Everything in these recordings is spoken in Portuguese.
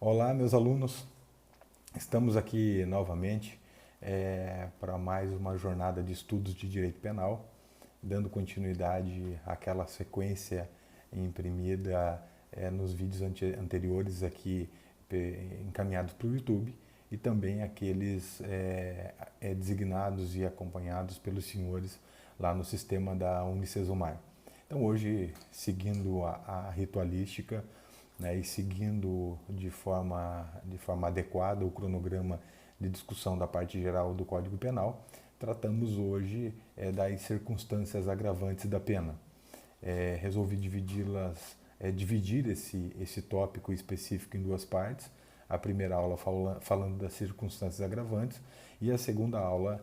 Olá, meus alunos. Estamos aqui novamente para mais uma jornada de estudos de direito penal, dando continuidade àquela sequência imprimida nos vídeos anteriores aqui encaminhados para o YouTube e também aqueles designados e acompanhados pelos senhores lá no sistema da Unicesumar. Então hoje, seguindo a ritualística, né, e seguindo de forma adequada o cronograma de discussão da parte geral do Código Penal, tratamos hoje das circunstâncias agravantes da pena. Resolvi dividir esse tópico específico em duas partes. A primeira aula falando das circunstâncias agravantes e a segunda aula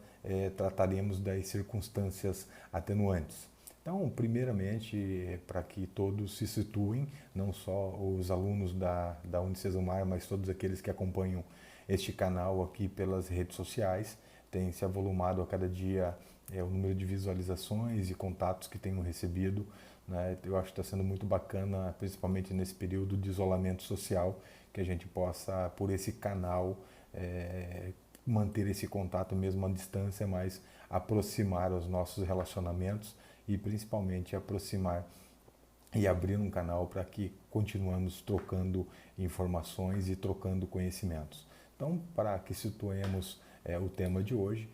trataremos das circunstâncias atenuantes. Então, primeiramente, para que todos se situem, não só os alunos da Unicesumar, mas todos aqueles que acompanham este canal aqui pelas redes sociais, tem se avolumado a cada dia o número de visualizações e contatos que tenho recebido, né? Eu acho que está sendo muito bacana, principalmente nesse período de isolamento social, que a gente possa, por esse canal, manter esse contato mesmo à distância, mas aproximar os nossos relacionamentos e principalmente aproximar e abrir um canal para que continuemos trocando informações e trocando conhecimentos. Então, para que situemos o tema de hoje,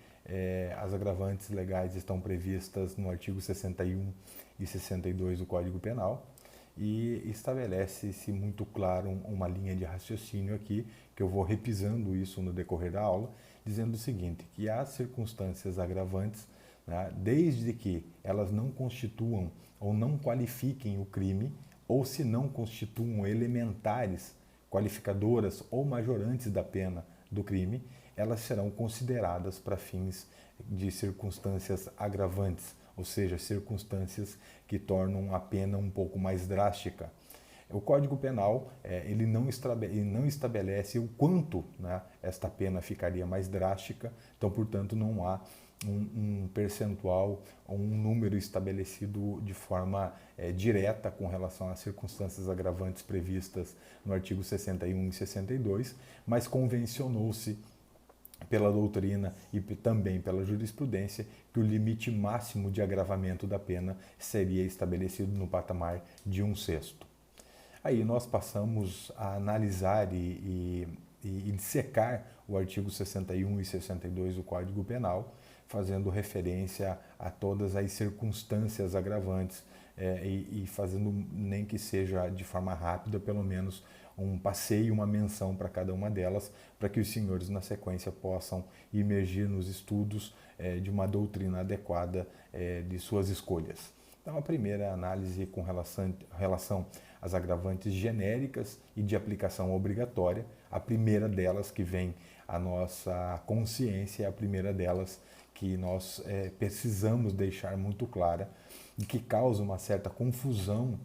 as agravantes legais estão previstas no artigo 61 e 62 do Código Penal e estabelece-se muito claro uma linha de raciocínio aqui, que eu vou repisando isso no decorrer da aula, dizendo o seguinte, que as circunstâncias agravantes, né, desde que elas não constituam ou não qualifiquem o crime, ou se não constituam elementares, qualificadoras ou majorantes da pena do crime, elas serão consideradas para fins de circunstâncias agravantes, ou seja, circunstâncias que tornam a pena um pouco mais drástica. O Código Penal ele não estabelece o quanto, né, esta pena ficaria mais drástica, então, portanto, não há um percentual ou um número estabelecido de forma direta com relação às circunstâncias agravantes previstas no artigo 61 e 62, mas convencionou-se pela doutrina e também pela jurisprudência que o limite máximo de agravamento da pena seria estabelecido no patamar de 1/6. Aí nós passamos a analisar e dissecar o artigo 61 e 62 do Código Penal, fazendo referência a todas as circunstâncias agravantes e fazendo, nem que seja de forma rápida, pelo menos um passeio, uma menção para cada uma delas, para que os senhores na sequência possam imergir nos estudos de uma doutrina adequada de suas escolhas. Então, a primeira análise com relação às agravantes genéricas e de aplicação obrigatória, a primeira delas que vem à nossa consciência, é a primeira delas que nós precisamos deixar muito clara e que causa uma certa confusão,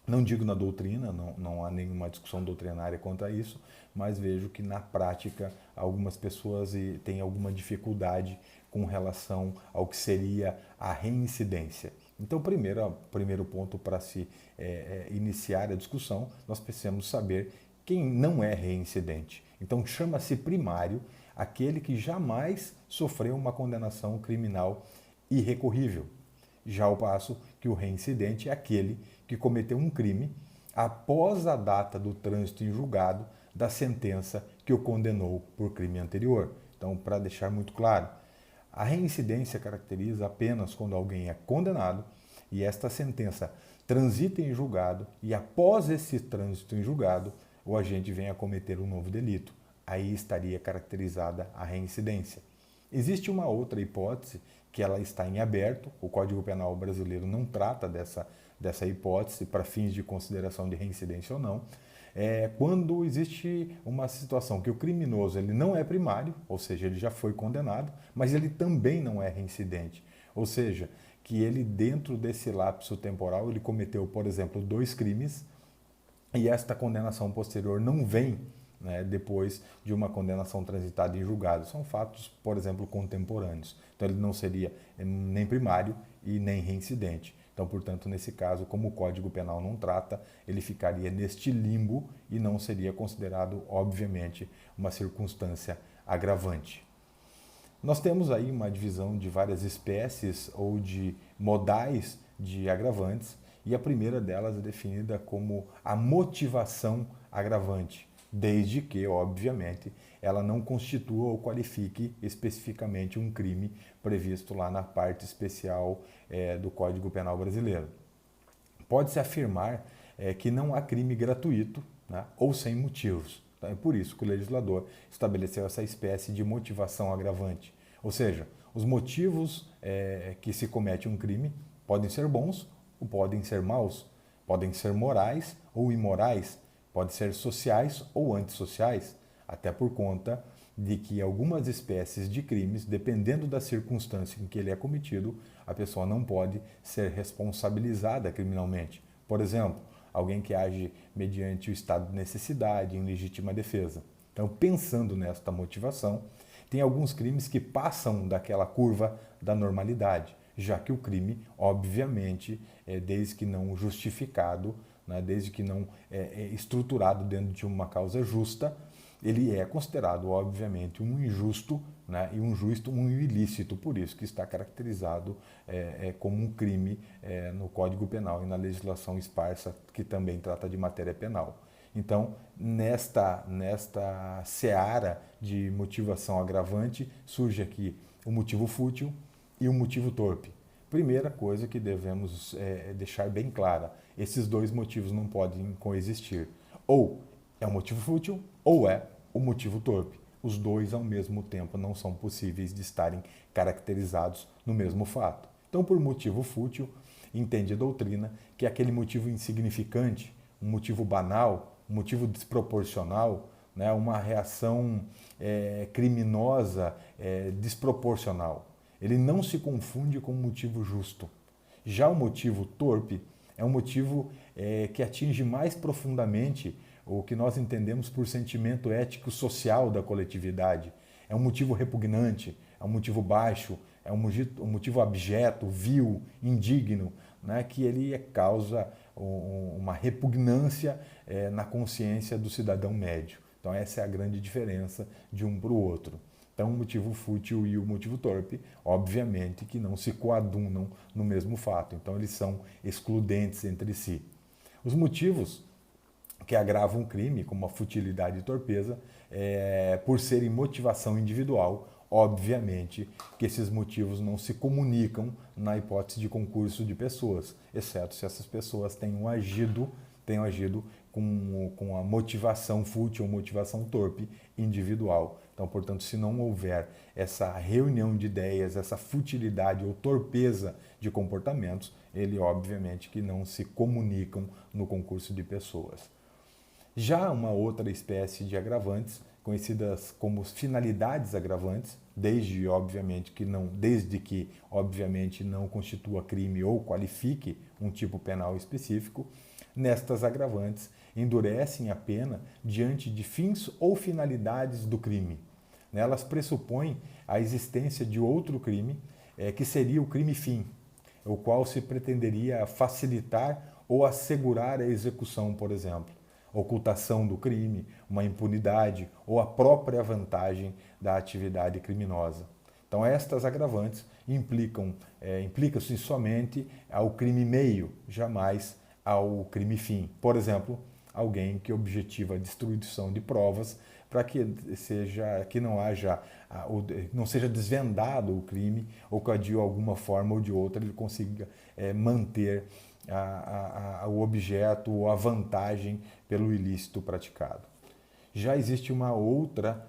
não digo na doutrina, não há nenhuma discussão doutrinária quanto a isso, mas vejo que na prática algumas pessoas têm alguma dificuldade com relação ao que seria a reincidência. Então, primeiro ponto para se iniciar a discussão, nós precisamos saber quem não é reincidente. Então, chama-se primário aquele que jamais sofreu uma condenação criminal irrecorrível. Já ao passo que o reincidente é aquele que cometeu um crime após a data do trânsito em julgado da sentença que o condenou por crime anterior. Então, para deixar muito claro, a reincidência caracteriza apenas quando alguém é condenado e esta sentença transita em julgado e após esse trânsito em julgado, o agente vem a cometer um novo delito. Aí estaria caracterizada a reincidência. Existe uma outra hipótese que ela está em aberto, o Código Penal brasileiro não trata dessa hipótese para fins de consideração de reincidência ou não, quando existe uma situação que o criminoso ele não é primário, ou seja, ele já foi condenado, mas ele também não é reincidente, ou seja, que ele dentro desse lapso temporal ele cometeu, por exemplo, 2 crimes e esta condenação posterior não vem, né, depois de uma condenação transitada em julgado. São fatos, por exemplo, contemporâneos. Então ele não seria nem primário e nem reincidente. Então, portanto, nesse caso, como o Código Penal não trata, ele ficaria neste limbo e não seria considerado, obviamente, uma circunstância agravante. Nós temos aí uma divisão de várias espécies ou de modais de agravantes, e a primeira delas é definida como a motivação agravante, desde que, obviamente, ela não constitua ou qualifique especificamente um crime previsto lá na parte especial do Código Penal brasileiro. Pode-se afirmar que não há crime gratuito, né, ou sem motivos. Então, é por isso que o legislador estabeleceu essa espécie de motivação agravante. Ou seja, os motivos que se comete um crime podem ser bons ou podem ser maus, podem ser morais ou imorais, podem ser sociais ou antissociais, até por conta de que algumas espécies de crimes, dependendo da circunstância em que ele é cometido, a pessoa não pode ser responsabilizada criminalmente. Por exemplo, alguém que age mediante o estado de necessidade, em legítima defesa. Então, pensando nesta motivação, tem alguns crimes que passam daquela curva da normalidade, já que o crime, obviamente, desde que não justificado, né, desde que não estruturado dentro de uma causa justa, ele é considerado, obviamente, um injusto, né, e um ilícito, por isso que está caracterizado como um crime no Código Penal e na legislação esparsa, que também trata de matéria penal. Então, nesta seara de motivação agravante, surge aqui o motivo fútil e o motivo torpe. Primeira coisa que devemos deixar bem clara, esses dois motivos não podem coexistir. Ou é o motivo fútil ou é o motivo torpe. Os dois ao mesmo tempo não são possíveis de estarem caracterizados no mesmo fato. Então, por motivo fútil, entende a doutrina que é aquele motivo insignificante, um motivo banal, um motivo desproporcional, né, uma reação criminosa desproporcional. Ele não se confunde com um motivo justo. Já o motivo torpe é um motivo que atinge mais profundamente o que nós entendemos por sentimento ético-social da coletividade. É um motivo repugnante, é um motivo baixo, é um motivo abjeto, vil, indigno, né, que ele causa uma repugnância na consciência do cidadão médio. Então essa é a grande diferença de um para o outro. Então o motivo fútil e o motivo torpe, obviamente que não se coadunam no mesmo fato. Então eles são excludentes entre si. Os motivos que agravam o crime, como a futilidade e torpeza, por serem motivação individual, obviamente que esses motivos não se comunicam na hipótese de concurso de pessoas, exceto se essas pessoas tenham agido com a motivação fútil ou motivação torpe individual. Então, portanto, se não houver essa reunião de ideias, essa futilidade ou torpeza de comportamentos, ele obviamente que não se comunicam no concurso de pessoas. Já uma outra espécie de agravantes, conhecidas como finalidades agravantes, desde que obviamente não constitua crime ou qualifique um tipo penal específico, nestas agravantes endurecem a pena diante de fins ou finalidades do crime. Elas pressupõem a existência de outro crime, que seria o crime-fim, o qual se pretenderia facilitar ou assegurar a execução, por exemplo. Ocultação do crime, uma impunidade ou a própria vantagem da atividade criminosa. Então, estas agravantes implicam-se somente ao crime meio, jamais ao crime fim. Por exemplo, alguém que objetiva a destruição de provas para que não seja desvendado o crime ou que de alguma forma ou de outra ele consiga manter o objeto ou a vantagem pelo ilícito praticado. Já existe uma outra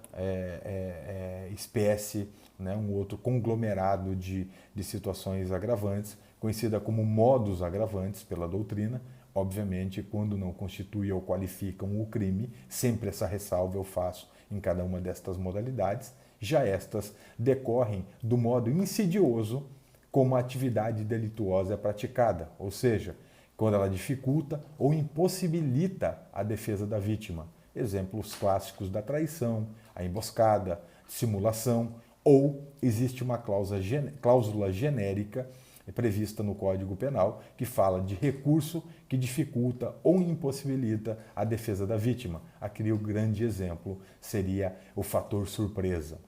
espécie, né, um outro conglomerado de situações agravantes, conhecida como modus agravantes pela doutrina. Obviamente, quando não constituem ou qualificam o crime, sempre essa ressalva eu faço em cada uma destas modalidades. Já estas decorrem do modo insidioso como a atividade delituosa é praticada, ou seja, quando ela dificulta ou impossibilita a defesa da vítima. Exemplos clássicos da traição, a emboscada, simulação, ou existe uma cláusula genérica prevista no Código Penal, que fala de recurso que dificulta ou impossibilita a defesa da vítima. Aqui o grande exemplo seria o fator surpresa.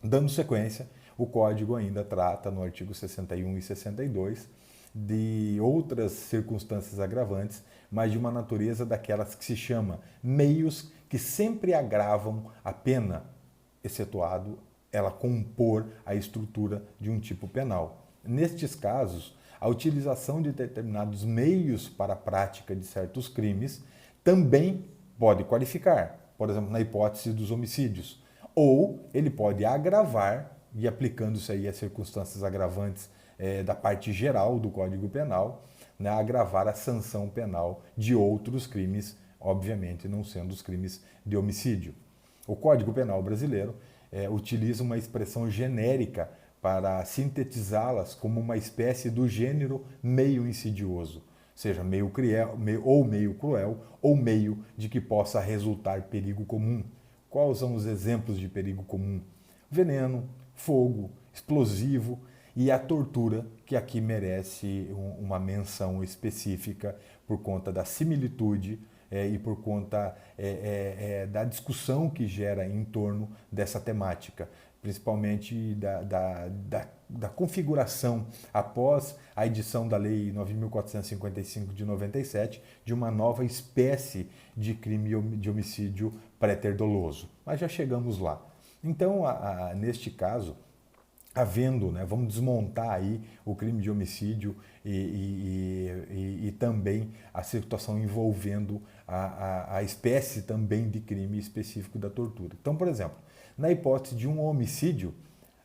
Dando sequência, o Código ainda trata, no artigo 61 e 62, de outras circunstâncias agravantes, mas de uma natureza daquelas que se chama meios que sempre agravam a pena, excetuado ela compor a estrutura de um tipo penal. Nestes casos, a utilização de determinados meios para a prática de certos crimes também pode qualificar, por exemplo, na hipótese dos homicídios, ou ele pode agravar, e aplicando-se aí às circunstâncias agravantes da parte geral do Código Penal, né, agravar a sanção penal de outros crimes, obviamente não sendo os crimes de homicídio. O Código Penal brasileiro utiliza uma expressão genérica para sintetizá-las como uma espécie do gênero meio insidioso, seja meio cruel, ou meio de que possa resultar perigo comum. Quais são os exemplos de perigo comum? Veneno, fogo, explosivo e a tortura, que aqui merece uma menção específica por conta da similitude e por conta da discussão que gera em torno dessa temática, principalmente da configuração após a edição da Lei 9.455 de 97 de uma nova espécie de crime de homicídio pré-doloso. Mas já chegamos lá. Então, neste caso, havendo, né, vamos desmontar aí o crime de homicídio e também a situação envolvendo a espécie também de crime específico da tortura. Então, por exemplo, na hipótese de um homicídio,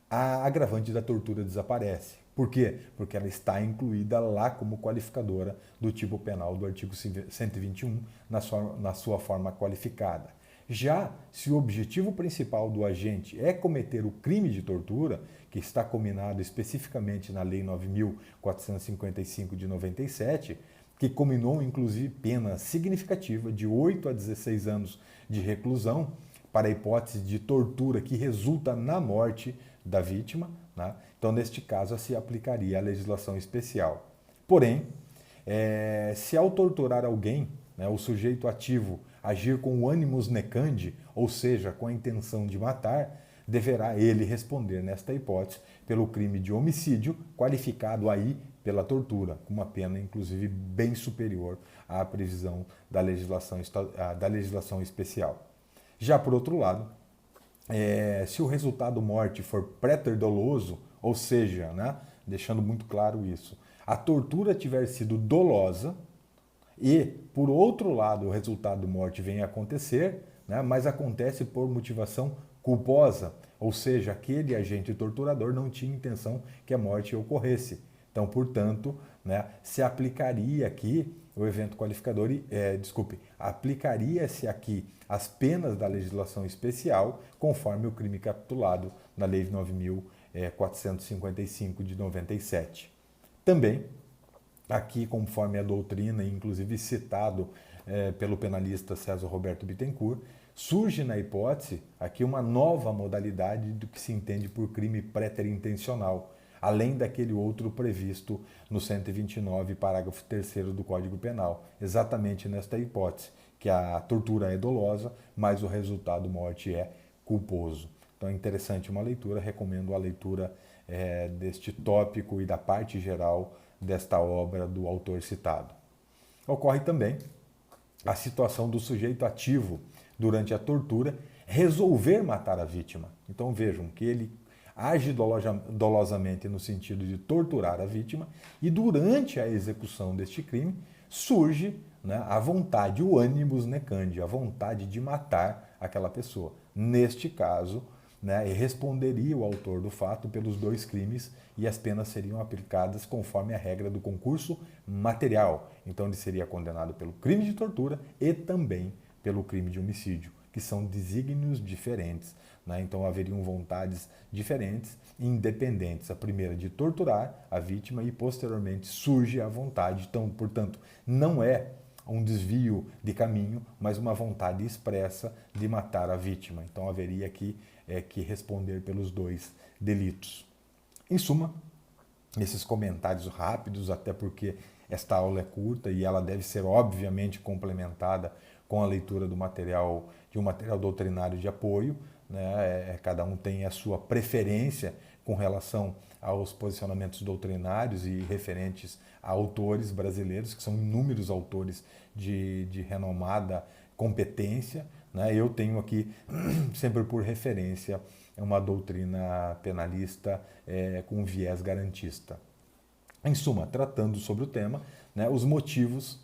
a agravante da tortura desaparece. Por quê? Porque ela está incluída lá como qualificadora do tipo penal do artigo 121 na sua forma qualificada. Já se o objetivo principal do agente é cometer o crime de tortura, que está combinado especificamente na Lei 9.455 de 97, que combinou inclusive pena significativa de 8 a 16 anos de reclusão para a hipótese de tortura que resulta na morte da vítima, né? Então, neste caso, se aplicaria a legislação especial. Porém, se ao torturar alguém, né, o sujeito ativo agir com o animus necandi, ou seja, com a intenção de matar, deverá ele responder, nesta hipótese, pelo crime de homicídio, qualificado aí pela tortura, com uma pena, inclusive, bem superior à previsão da legislação especial. Já por outro lado, se o resultado morte for pré-doloso, ou seja, né, deixando muito claro isso, a tortura tiver sido dolosa e, por outro lado, o resultado morte vem a acontecer, né, mas acontece por motivação culposa, ou seja, aquele agente torturador não tinha intenção que a morte ocorresse. Então, portanto, né, se aplicaria aqui o evento qualificador, aplicaria-se aqui as penas da legislação especial conforme o crime capitulado na Lei 9.455 de 97. Também, aqui conforme a doutrina, inclusive citado pelo penalista César Roberto Bittencourt, surge na hipótese aqui uma nova modalidade do que se entende por crime préterintencional, além daquele outro previsto no 129, parágrafo 3º do Código Penal, exatamente nesta hipótese, que a tortura é dolosa, mas o resultado morte é culposo. Então é interessante uma leitura, recomendo a leitura deste tópico e da parte geral desta obra do autor citado. Ocorre também a situação do sujeito ativo durante a tortura resolver matar a vítima. Então vejam que ele age dolosamente no sentido de torturar a vítima e durante a execução deste crime surge, né, a vontade, o animus necandi, a vontade de matar aquela pessoa. Neste caso, né, responderia o autor do fato pelos dois crimes e as penas seriam aplicadas conforme a regra do concurso material. Então ele seria condenado pelo crime de tortura e também pelo crime de homicídio, que são desígnios diferentes, né? Então haveriam vontades diferentes e independentes. A primeira de torturar a vítima e posteriormente surge a vontade. Então, portanto, não é um desvio de caminho, mas uma vontade expressa de matar a vítima. Então haveria aqui que responder pelos dois delitos. Em suma, esses comentários rápidos, até porque esta aula é curta e ela deve ser obviamente complementada com a leitura do material, de um material doutrinário de apoio, né? Cada um tem a sua preferência com relação aos posicionamentos doutrinários e referentes a autores brasileiros, que são inúmeros autores de renomada competência, né? Eu tenho aqui sempre por referência uma doutrina penalista com viés garantista. Em suma, tratando sobre o tema, né, os motivos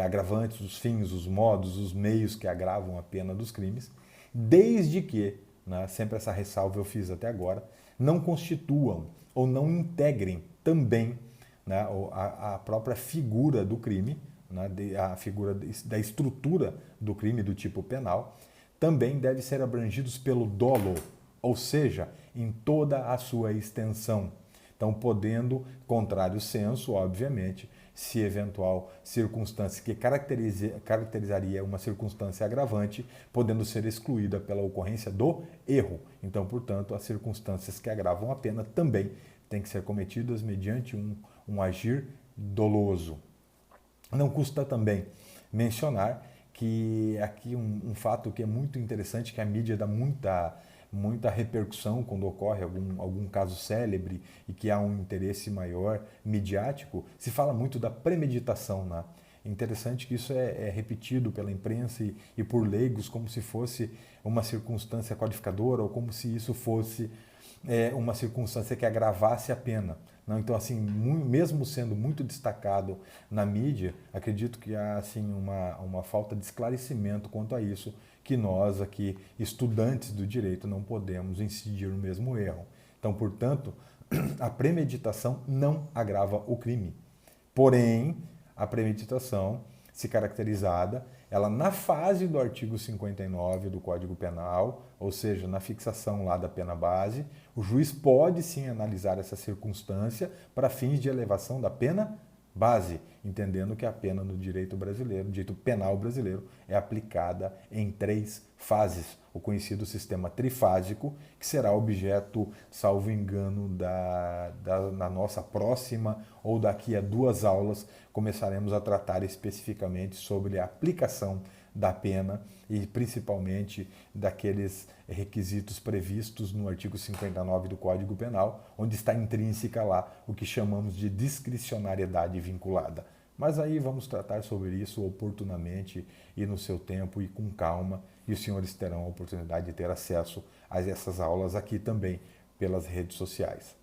agravantes, os fins, os modos, os meios que agravam a pena dos crimes, desde que, né, sempre essa ressalva eu fiz até agora, não constituam ou não integrem também, né, a própria figura do crime, né, a figura da estrutura do crime do tipo penal, também devem ser abrangidos pelo dolo, ou seja, em toda a sua extensão. Então, podendo, contrário senso, obviamente, se eventual circunstância que caracterizaria uma circunstância agravante, podendo ser excluída pela ocorrência do erro. Então, portanto, as circunstâncias que agravam a pena também têm que ser cometidas mediante um agir doloso. Não custa também mencionar que aqui um fato que é muito interessante, que a mídia dá muita repercussão quando ocorre algum caso célebre e que há um interesse maior midiático, se fala muito da premeditação, né? É interessante que isso é repetido pela imprensa e por leigos como se fosse uma circunstância codificadora ou como se isso fosse uma circunstância que agravasse a pena. Não, então, assim, mesmo sendo muito destacado na mídia, acredito que há assim, uma falta de esclarecimento quanto a isso, que nós aqui, estudantes do direito, não podemos incidir no mesmo erro. Então, portanto, a premeditação não agrava o crime. Porém, a premeditação, se caracterizada, ela na fase do artigo 59 do Código Penal, ou seja, na fixação lá da pena base, o juiz pode sim analisar essa circunstância para fins de elevação da pena base, entendendo que a pena no direito brasileiro, no direito penal brasileiro, é aplicada em 3 fases, o conhecido sistema trifásico, que será objeto, salvo engano, na nossa próxima ou daqui a 2 aulas, começaremos a tratar especificamente sobre a aplicação da pena e principalmente daqueles requisitos previstos no artigo 59 do Código Penal, onde está intrínseca lá o que chamamos de discricionariedade vinculada. Mas aí vamos tratar sobre isso oportunamente e no seu tempo e com calma, e os senhores terão a oportunidade de ter acesso a essas aulas aqui também pelas redes sociais.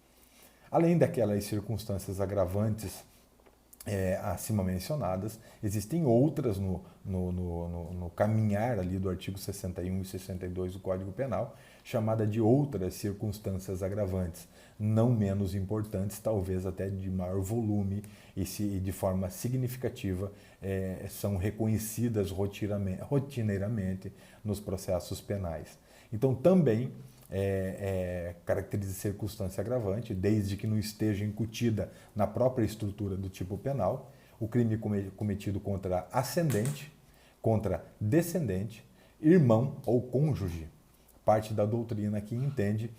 Além daquelas circunstâncias agravantes acima mencionadas, existem outras no caminhar ali do artigo 61 e 62 do Código Penal, chamada de outras circunstâncias agravantes, não menos importantes, talvez até de maior volume e de forma significativa são reconhecidas rotineiramente nos processos penais. Então, também caracteriza circunstância agravante, desde que não esteja incutida na própria estrutura do tipo penal, o crime cometido contra ascendente, contra descendente, irmão ou cônjuge. Parte da doutrina que entende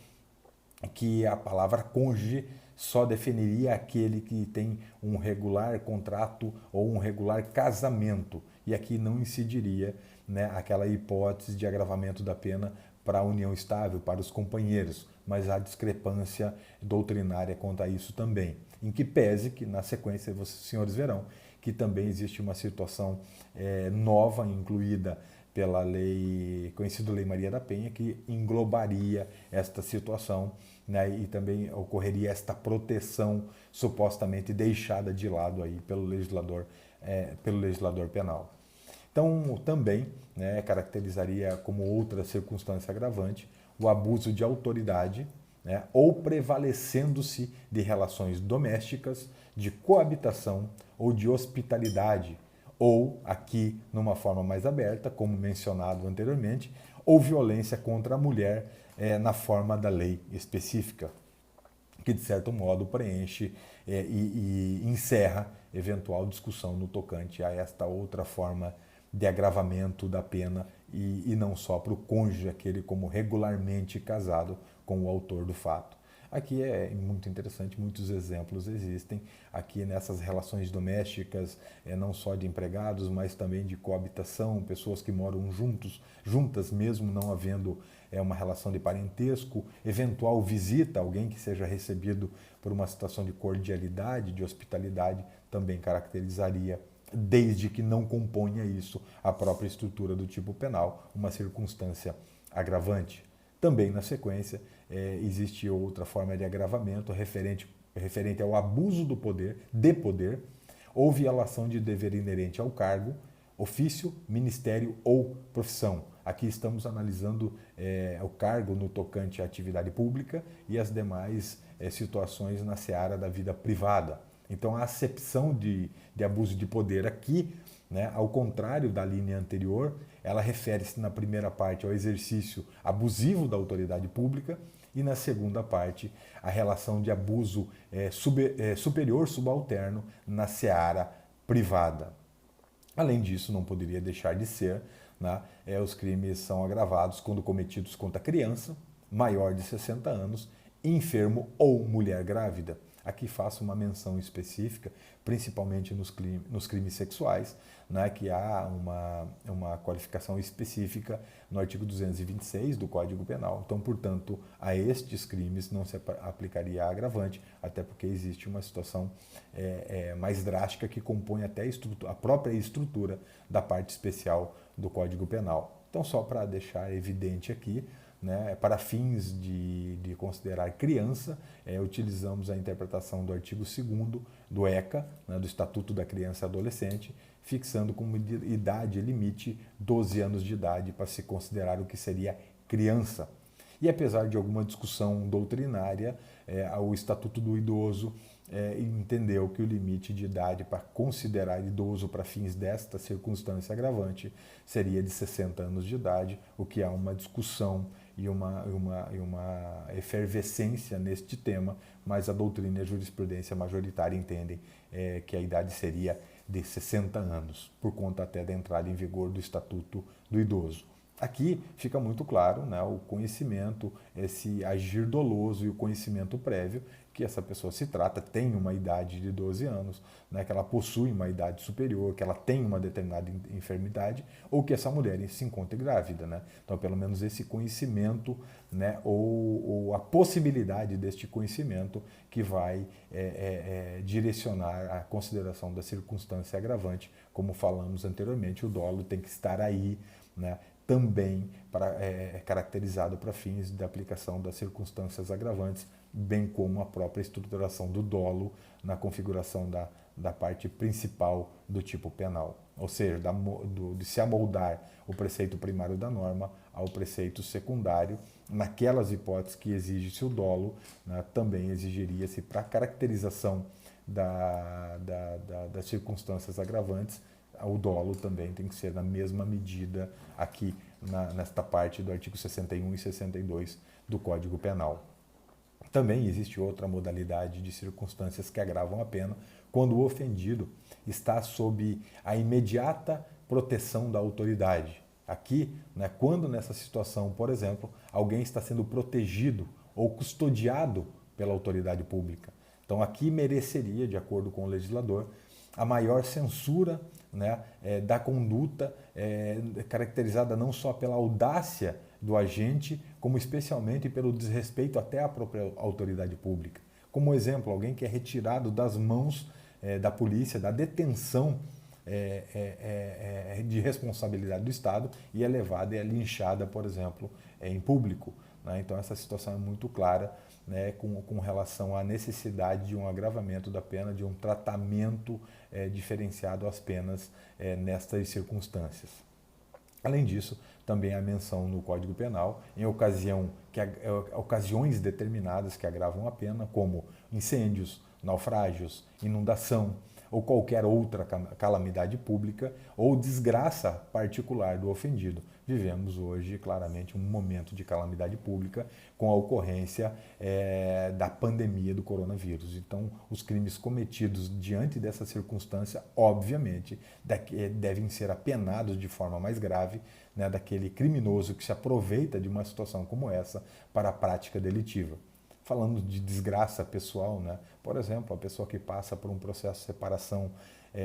que a palavra cônjuge só definiria aquele que tem um regular contrato ou um regular casamento, e aqui não incidiria, né, aquela hipótese de agravamento da pena para a união estável, para os companheiros, mas há discrepância doutrinária quanto a isso também, em que pese que na sequência vocês, senhores, verão que também existe uma situação nova, incluída pela lei, conhecida Lei Maria da Penha, que englobaria esta situação, né, e também ocorreria esta proteção supostamente deixada de lado aí pelo legislador penal. Então, também, né, caracterizaria como outra circunstância agravante o abuso de autoridade, né, ou prevalecendo-se de relações domésticas, de coabitação ou de hospitalidade, ou, aqui, numa forma mais aberta, como mencionado anteriormente, ou violência contra a mulher na forma da lei específica, que, de certo modo, preenche e encerra eventual discussão no tocante a esta outra forma de agravamento da pena e não só para o cônjuge, aquele como regularmente casado com o autor do fato. Aqui é muito interessante, muitos exemplos existem aqui nessas relações domésticas, não só de empregados, mas também de coabitação, pessoas que moram juntas, mesmo não havendo uma relação de parentesco, eventual visita, alguém que seja recebido por uma situação de cordialidade, de hospitalidade, também caracterizaria, desde que não componha isso a própria estrutura do tipo penal, uma circunstância agravante. Também na sequência, existe outra forma de agravamento referente ao abuso do poder, de poder, ou violação de dever inerente ao cargo, ofício, ministério ou profissão. Aqui estamos analisando o cargo no tocante à atividade pública e as demais situações na seara da vida privada. Então, a acepção de abuso de poder aqui, né, ao contrário da linha anterior, ela refere-se na primeira parte ao exercício abusivo da autoridade pública e na segunda parte a relação de abuso superior subalterno na seara privada. Além disso, não poderia deixar de ser, né, os crimes são agravados quando cometidos contra criança, maior de 60 anos, enfermo ou mulher grávida. Aqui faço uma menção específica, principalmente nos crimes sexuais, né, que há uma qualificação específica no artigo 226 do Código Penal. Então, portanto, a estes crimes não se aplicaria a agravante, até porque existe uma situação mais drástica que compõe até a própria estrutura da parte especial do Código Penal. Então, só para deixar evidente aqui, né, para fins de considerar criança, utilizamos a interpretação do artigo 2º do ECA, né, do Estatuto da Criança e Adolescente, fixando como idade limite 12 anos de idade para se considerar o que seria criança. E apesar de alguma discussão doutrinária, o Estatuto do Idoso entendeu que o limite de idade para considerar idoso para fins desta circunstância agravante seria de 60 anos de idade, o que há uma discussão e uma efervescência neste tema, mas a doutrina e a jurisprudência majoritária entendem que a idade seria de 60 anos, por conta até da entrada em vigor do Estatuto do Idoso. Aqui fica muito claro, né, o conhecimento, esse agir doloso e o conhecimento prévio que essa pessoa se trata, tem uma idade de 12 anos, né, que ela possui uma idade superior, que ela tem uma determinada enfermidade ou que essa mulher se encontre grávida. Né? Então, pelo menos esse conhecimento, né, ou a possibilidade deste conhecimento que vai direcionar a consideração da circunstância agravante. Como falamos anteriormente, o dolo tem que estar aí, né, também caracterizado para fins da aplicação das circunstâncias agravantes, bem como a própria estruturação do dolo na configuração da parte principal do tipo penal. Ou seja, de se amoldar o preceito primário da norma ao preceito secundário, naquelas hipóteses que exige-se o dolo, né, também exigiria-se para a caracterização das circunstâncias agravantes, o dolo também tem que ser na mesma medida aqui nesta parte do artigo 61 e 62 do Código Penal. Também existe outra modalidade de circunstâncias que agravam a pena quando o ofendido está sob a imediata proteção da autoridade. Aqui, né, quando nessa situação, por exemplo, alguém está sendo protegido ou custodiado pela autoridade pública. Então aqui mereceria, de acordo com o legislador, a maior censura, né, da conduta, caracterizada não só pela audácia do agente, como especialmente pelo desrespeito até à própria autoridade pública. Como exemplo, alguém que é retirado das mãos da polícia, da detenção de responsabilidade do Estado e é levada e é linchada, por exemplo, em público. Né? Então essa situação é muito clara, né, com relação à necessidade de um agravamento da pena, de um tratamento diferenciado às penas nestas circunstâncias. Além disso, também há menção no Código Penal em ocasiões determinadas que agravam a pena, como incêndios, naufrágios, inundação ou qualquer outra calamidade pública ou desgraça particular do ofendido. Vivemos hoje, claramente, um momento de calamidade pública com a ocorrência da pandemia do coronavírus. Então, os crimes cometidos diante dessa circunstância, obviamente, devem ser apenados de forma mais grave, né, daquele criminoso que se aproveita de uma situação como essa para a prática delitiva. falando de desgraça pessoal, né? Por exemplo, a pessoa que passa por um processo de separação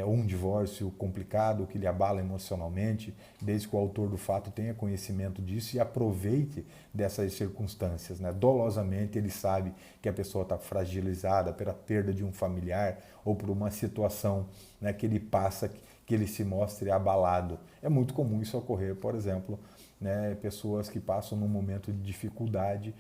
ou um divórcio complicado que lhe abala emocionalmente, desde que o autor do fato tenha conhecimento disso e aproveite dessas circunstâncias, né? Dolosamente ele sabe que a pessoa está fragilizada pela perda de um familiar ou por uma situação, né, que ele passa, que ele se mostre abalado. É muito comum isso ocorrer, por exemplo, né, pessoas que passam num momento de dificuldade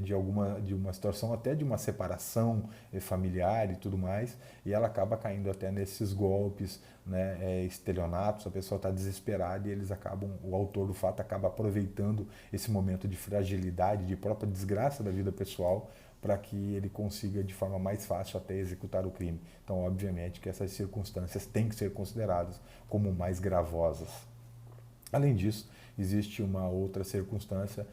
de uma situação, até de uma separação familiar e tudo mais, e ela acaba caindo até nesses golpes, né, estelionatos, a pessoa está desesperada e eles acabam, o autor do fato acaba aproveitando esse momento de fragilidade, de própria desgraça da vida pessoal, para que ele consiga de forma mais fácil até executar o crime. Então, obviamente que essas circunstâncias têm que ser consideradas como mais gravosas. Além disso, existe uma outra circunstância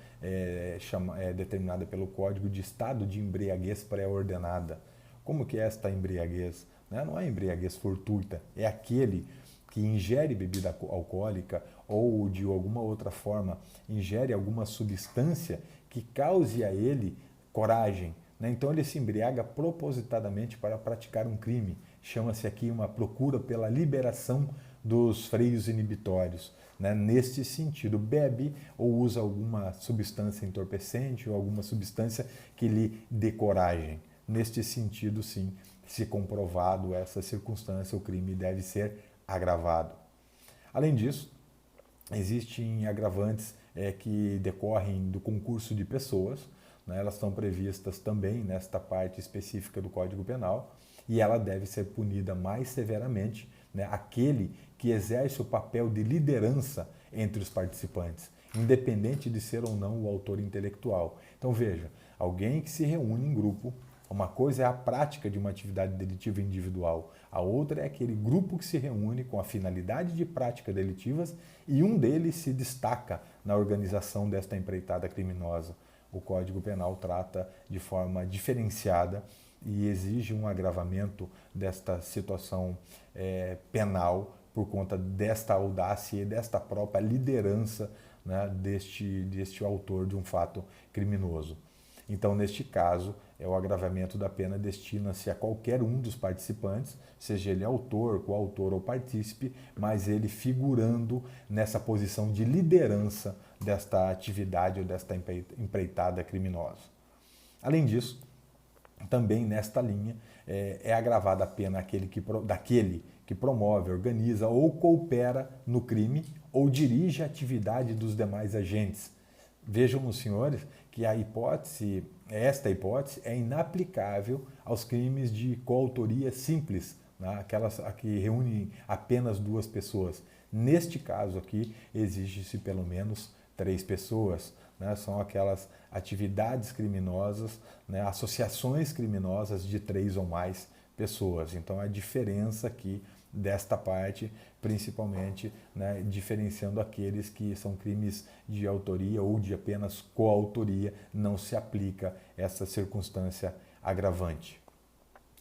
determinada pelo Código de estado de embriaguez pré-ordenada. Como que é esta embriaguez? Não é embriaguez fortuita, é aquele que ingere bebida alcoólica ou de alguma outra forma ingere alguma substância que cause a ele coragem. Então ele se embriaga propositadamente para praticar um crime. Chama-se aqui uma procura pela liberação dos freios inibitórios. Neste sentido, bebe ou usa alguma substância entorpecente ou alguma substância que lhe dê coragem. Neste sentido, sim, se comprovado essa circunstância, o crime deve ser agravado. Além disso, existem agravantes que decorrem do concurso de pessoas, elas estão previstas também nesta parte específica do Código Penal e ela deve ser punida mais severamente, aquele que exerce o papel de liderança entre os participantes, independente de ser ou não o autor intelectual. Então veja, alguém que se reúne em grupo, uma coisa é a prática de uma atividade delitiva individual, a outra é aquele grupo que se reúne com a finalidade de prática delitivas e um deles se destaca na organização desta empreitada criminosa. O Código Penal trata de forma diferenciada e exige um agravamento desta situação penal por conta desta audácia e desta própria liderança, deste autor de um fato criminoso. Então, neste caso, o agravamento da pena destina-se a qualquer um dos participantes, seja ele autor, coautor ou partícipe, mas ele figurando nessa posição de liderança desta atividade ou desta empreitada criminosa. Além disso, também nesta linha é agravada a pena daquele que promove, organiza ou coopera no crime ou dirige a atividade dos demais agentes. Vejam, meus senhores, que esta hipótese é inaplicável aos crimes de coautoria simples, aquelas que reúnem apenas duas pessoas. Neste caso aqui, exige-se pelo menos 3 pessoas. São aquelas atividades criminosas, associações criminosas de 3 ou mais pessoas. Então, a diferença aqui desta parte, principalmente, diferenciando aqueles que são crimes de autoria ou de apenas coautoria, não se aplica essa circunstância agravante.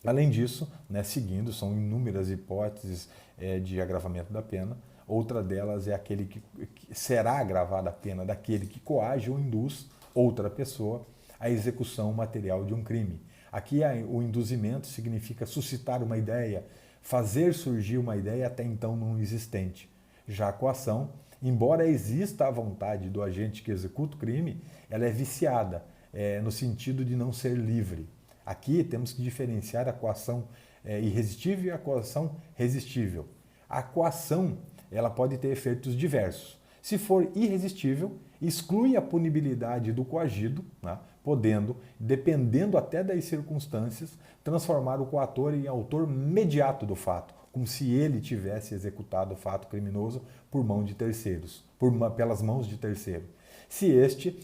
Além disso, seguindo, são inúmeras hipóteses de agravamento da pena. Outra delas é aquele que será agravada a pena daquele que coage ou induz outra pessoa à execução material de um crime. Aqui o induzimento significa suscitar uma ideia, fazer surgir uma ideia até então não existente. Já a coação, embora exista a vontade do agente que executa o crime, ela é viciada, no sentido de não ser livre. Aqui temos que diferenciar a coação irresistível e a coação resistível. A coação ela pode ter efeitos diversos. Se for irresistível, exclui a punibilidade do coagido, podendo, dependendo até das circunstâncias, transformar o coator em autor imediato do fato, como se ele tivesse executado o fato criminoso por mão de terceiros, pelas mãos de terceiro. Se este,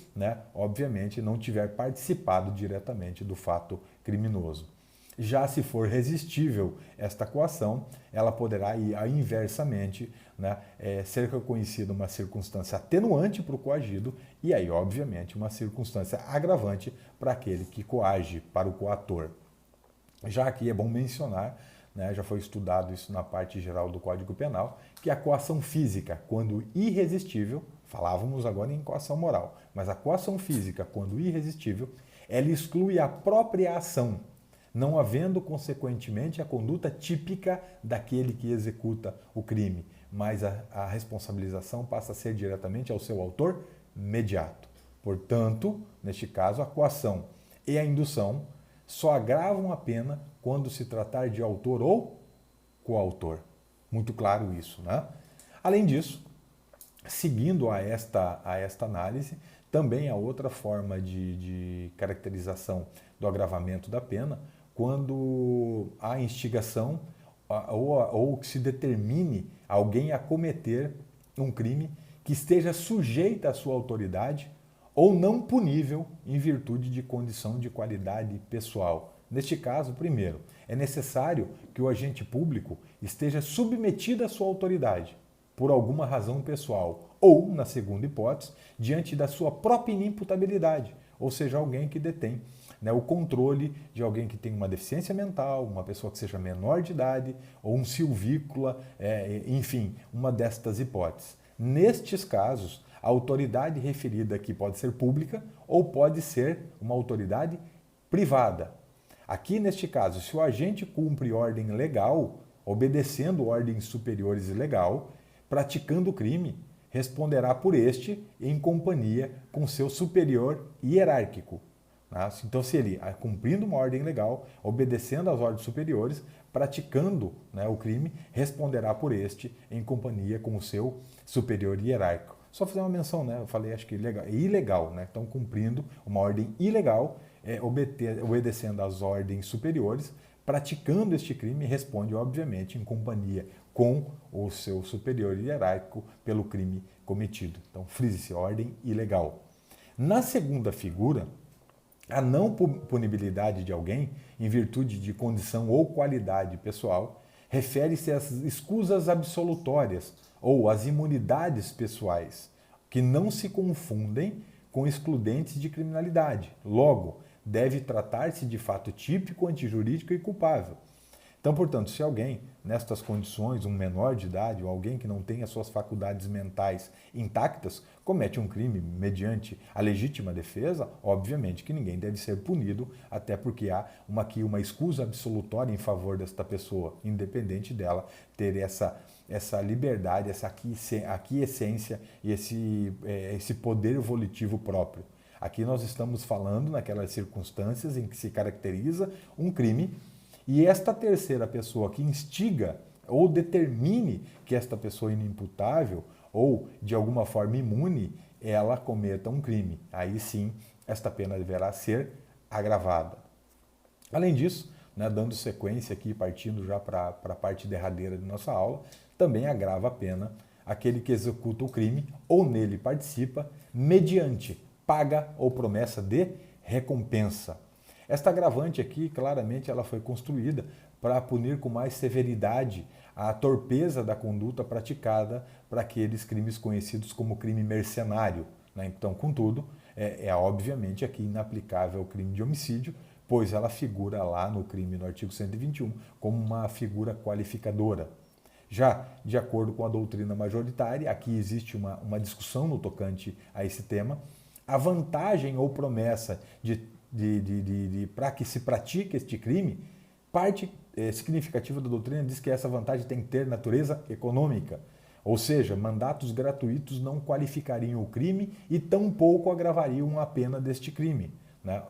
obviamente, não tiver participado diretamente do fato criminoso. Já se for resistível esta coação, ela poderá ir inversamente, ser reconhecida uma circunstância atenuante para o coagido e aí, obviamente, uma circunstância agravante para aquele que coage, para o coator. Já aqui é bom mencionar, já foi estudado isso na parte geral do Código Penal, que a coação física, quando irresistível, falávamos agora em coação moral, mas a coação física, quando irresistível, ela exclui a própria ação, não havendo, consequentemente, a conduta típica daquele que executa o crime, mas a responsabilização passa a ser diretamente ao seu autor mediato. Portanto, neste caso, a coação e a indução só agravam a pena quando se tratar de autor ou coautor. Muito claro isso, né? Além disso, seguindo a esta análise, também há outra forma de caracterização do agravamento da pena, quando há instigação ou que se determine alguém a cometer um crime que esteja sujeito à sua autoridade ou não punível em virtude de condição de qualidade pessoal. Neste caso, primeiro, é necessário que o agente público esteja submetido à sua autoridade por alguma razão pessoal ou, na segunda hipótese, diante da sua própria inimputabilidade, ou seja, alguém que detém o controle de alguém que tem uma deficiência mental, uma pessoa que seja menor de idade ou um silvícola, enfim, uma destas hipóteses. Nestes casos, a autoridade referida aqui pode ser pública ou pode ser uma autoridade privada. Aqui, neste caso, se o agente cumpre ordem legal, obedecendo ordens superiores legal, praticando o crime, responderá por este em companhia com seu superior hierárquico. Então, se ele, cumprindo uma ordem legal, obedecendo às ordens superiores, praticando o crime, responderá por este em companhia com o seu superior hierárquico. Só fazer uma menção, eu falei, acho que ilegal, Então, cumprindo uma ordem ilegal, obedecendo às ordens superiores, praticando este crime, responde, obviamente, em companhia com o seu superior hierárquico pelo crime cometido. Então, frise-se, ordem ilegal. Na segunda figura, a não punibilidade de alguém, em virtude de condição ou qualidade pessoal, refere-se às escusas absolutórias ou às imunidades pessoais, que não se confundem com excludentes de criminalidade. Logo, deve tratar-se de fato típico, antijurídico e culpável. Então, portanto, se alguém, nestas condições, um menor de idade ou alguém que não tem as suas faculdades mentais intactas, comete um crime mediante a legítima defesa, obviamente que ninguém deve ser punido, até porque há aqui uma escusa absolutória em favor desta pessoa, independente dela ter essa liberdade, essa aquiescência e esse poder volitivo próprio. Aqui nós estamos falando naquelas circunstâncias em que se caracteriza um crime e esta terceira pessoa que instiga ou determine que esta pessoa inimputável ou de alguma forma imune, ela cometa um crime. Aí sim, esta pena deverá ser agravada. Além disso, dando sequência aqui, partindo já para a parte derradeira de nossa aula, também agrava a pena aquele que executa o crime ou nele participa mediante paga ou promessa de recompensa. Esta agravante aqui, claramente, ela foi construída para punir com mais severidade a torpeza da conduta praticada para aqueles crimes conhecidos como crime mercenário. Então, contudo, é obviamente aqui inaplicável ao crime de homicídio, pois ela figura lá no crime no artigo 121 como uma figura qualificadora. Já de acordo com a doutrina majoritária, aqui existe uma discussão no tocante a esse tema, a vantagem ou promessa para que se pratique este crime, parte significativa da doutrina diz que essa vantagem tem que ter natureza econômica, ou seja, mandatos gratuitos não qualificariam o crime e tampouco agravariam a pena deste crime.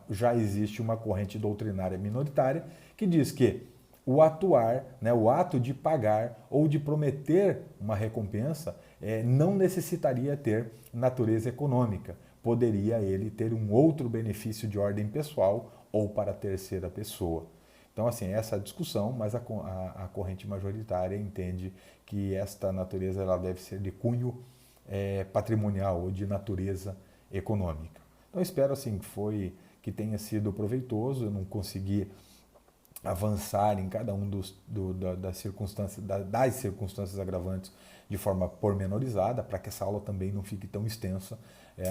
Já existe uma corrente doutrinária minoritária que diz que o atuar, o ato de pagar ou de prometer uma recompensa não necessitaria ter natureza econômica. Poderia ele ter um outro benefício de ordem pessoal ou para a terceira pessoa. Então, assim, essa é a discussão, mas a corrente majoritária entende que esta natureza ela deve ser de cunho patrimonial ou de natureza econômica. Então, espero assim que tenha sido proveitoso. Eu não consegui avançar em cada um das circunstâncias agravantes de forma pormenorizada, para que essa aula também não fique tão extensa.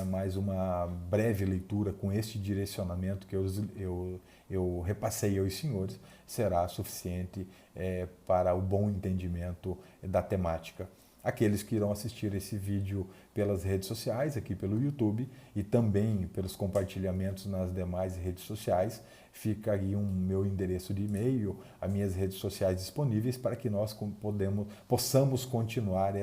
Mais uma breve leitura com este direcionamento que eu repassei aos senhores será suficiente para o bom entendimento da temática. Aqueles que irão assistir esse vídeo pelas redes sociais, aqui pelo YouTube, e também pelos compartilhamentos nas demais redes sociais, fica aí meu endereço de e-mail, as minhas redes sociais disponíveis para que nós possamos continuar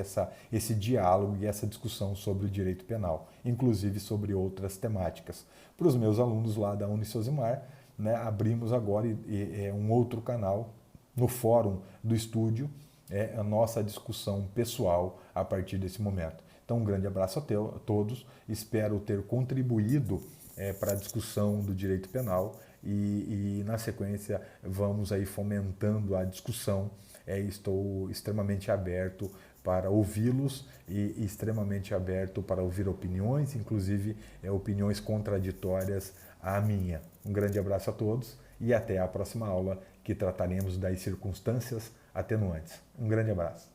esse diálogo e essa discussão sobre o direito penal, inclusive sobre outras temáticas. Para os meus alunos lá da Unisosimar, né, abrimos agora um outro canal no fórum do estúdio, a nossa discussão pessoal a partir desse momento. Então, um grande abraço a todos, espero ter contribuído para a discussão do direito penal e, na sequência, vamos aí fomentando a discussão. Estou extremamente aberto para ouvi-los e extremamente aberto para ouvir opiniões, inclusive opiniões contraditórias à minha. Um grande abraço a todos e até a próxima aula, que trataremos das circunstâncias atenuantes. Um grande abraço.